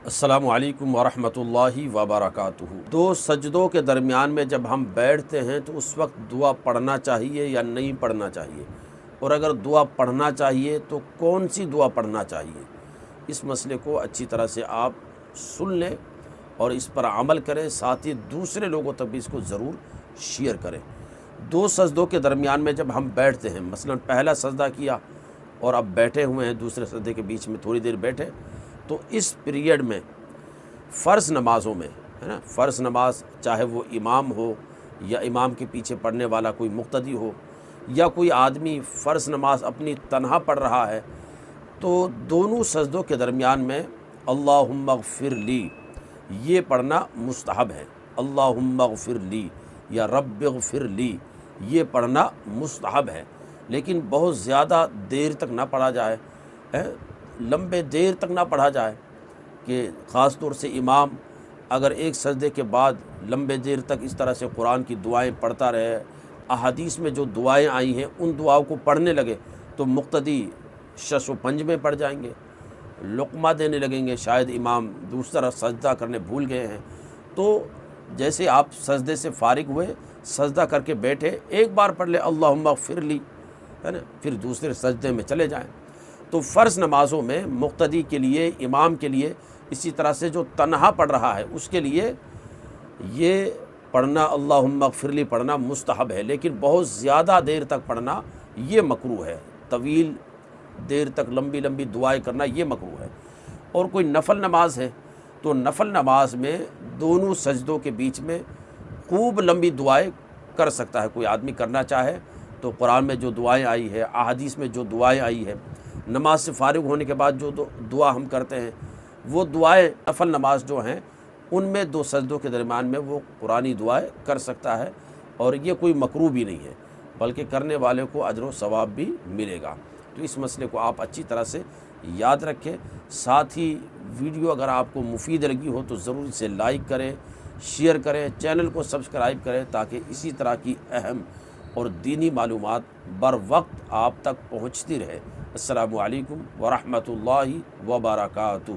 السلام علیکم ورحمۃ اللہ وبرکاتہ۔ دو سجدوں کے درمیان میں جب ہم بیٹھتے ہیں تو اس وقت دعا پڑھنا چاہیے یا نہیں پڑھنا چاہیے، اور اگر دعا پڑھنا چاہیے تو کون سی دعا پڑھنا چاہیے، اس مسئلے کو اچھی طرح سے آپ سن لیں اور اس پر عمل کریں، ساتھ ہی دوسرے لوگوں تک بھی اس کو ضرور شیئر کریں۔ دو سجدوں کے درمیان میں جب ہم بیٹھتے ہیں، مثلا پہلا سجدہ کیا اور اب بیٹھے ہوئے ہیں، دوسرے سجدے کے بیچ میں تھوڑی دیر بیٹھے، تو اس پیریڈ میں فرض نمازوں میں ہے نا، فرض نماز چاہے وہ امام ہو یا امام کے پیچھے پڑھنے والا کوئی مقتدی ہو، یا کوئی آدمی فرض نماز اپنی تنہا پڑھ رہا ہے، تو دونوں سجدوں کے درمیان میں اللہم اغفر لی یہ پڑھنا مستحب ہے۔ اللہم اغفر لی یا رب اغفر لی یہ پڑھنا مستحب ہے، لیکن بہت زیادہ دیر تک نہ پڑھا جائے، لمبے دیر تک نہ پڑھا جائے، کہ خاص طور سے امام اگر ایک سجدے کے بعد لمبے دیر تک اس طرح سے قرآن کی دعائیں پڑھتا رہے، احادیث میں جو دعائیں آئی ہیں ان دعاؤں کو پڑھنے لگے تو مقتدی شش و پنج میں پڑ جائیں گے، لقمہ دینے لگیں گے، شاید امام دوسرا سجدہ کرنے بھول گئے ہیں۔ تو جیسے آپ سجدے سے فارغ ہوئے، سجدہ کر کے بیٹھے، ایک بار پڑھ لے اللہم اغفر لی، ہے نا، پھر دوسرے سجدے میں چلے جائیں۔ تو فرض نمازوں میں مقتدی کے لیے، امام کے لیے، اسی طرح سے جو تنہا پڑھ رہا ہے اس کے لیے یہ پڑھنا اللہم اغفر لی پڑھنا مستحب ہے، لیکن بہت زیادہ دیر تک پڑھنا یہ مکروہ ہے، طویل دیر تک لمبی لمبی دعائیں کرنا یہ مکروہ ہے۔ اور کوئی نفل نماز ہے تو نفل نماز میں دونوں سجدوں کے بیچ میں خوب لمبی دعائیں کر سکتا ہے، کوئی آدمی کرنا چاہے تو قرآن میں جو دعائیں آئی ہے، احادیث میں جو دعائیں آئی ہے، نماز سے فارغ ہونے کے بعد جو دعا ہم کرتے ہیں وہ دعائیں نفل نماز جو ہیں ان میں دو سجدوں کے درمیان میں وہ قرآنی دعائیں کر سکتا ہے، اور یہ کوئی مکروہ بھی نہیں ہے، بلکہ کرنے والے کو اجر و ثواب بھی ملے گا۔ تو اس مسئلے کو آپ اچھی طرح سے یاد رکھیں، ساتھ ہی ویڈیو اگر آپ کو مفید لگی ہو تو ضرور اسے لائک کریں، شیئر کریں، چینل کو سبسکرائب کریں، تاکہ اسی طرح کی اہم اور دینی معلومات بر وقت آپ تک پہنچتی رہے۔ السلام علیکم ورحمۃ اللہ وبرکاتہ۔